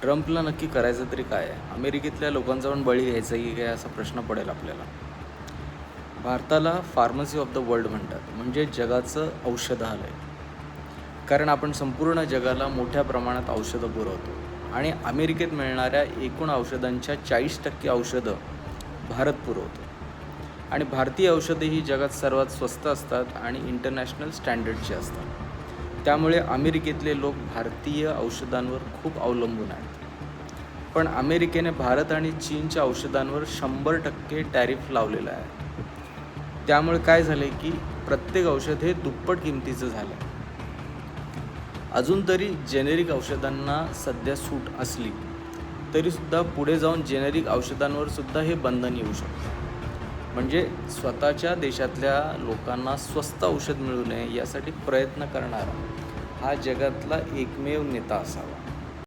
ट्रम्पला नक्की करायचं तरी काय आहे? अमेरिकेतल्या लोकांचा पण बळी घ्यायचा की काय असा प्रश्न पडेल आपल्याला. भारताला फार्मसी ऑफ द वर्ल्ड म्हणतात, म्हणजे जगाचं औषधालय. कारण आपण संपूर्ण जगाला मोठ्या प्रमाणात औषधं पुरवतो आणि अमेरिकेत मिळणाऱ्या एकूण औषधांच्या 40% औषधं भारत पुरवतो. आणि भारतीय औषधे ही जगात सर्वात स्वस्त असतात आणि इंटरनॅशनल स्टँडर्डची असतात. त्यामुळे अमेरिकेतले लोक भारतीय औषधांवर खूप अवलंबून आहेत. पण अमेरिकेने भारत आणि चीनच्या औषधांवर 100% टॅरिफ लावलेला आहे. त्यामुळे काय झाले की प्रत्येक औषध हे दुप्पट किमतीचं झालं. अजून तरी जेनेरिक औषधांना सध्या सूट असली तरीसुद्धा पुढे जाऊन जेनेरिक औषधांवर सुद्धा हे बंधन येऊ शकतं. म्हणजे स्वतःच्या देशातल्या लोकांना स्वस्त औषध मिळू नये यासाठी प्रयत्न करणारा हा जगातला एकमेव नेता असावा.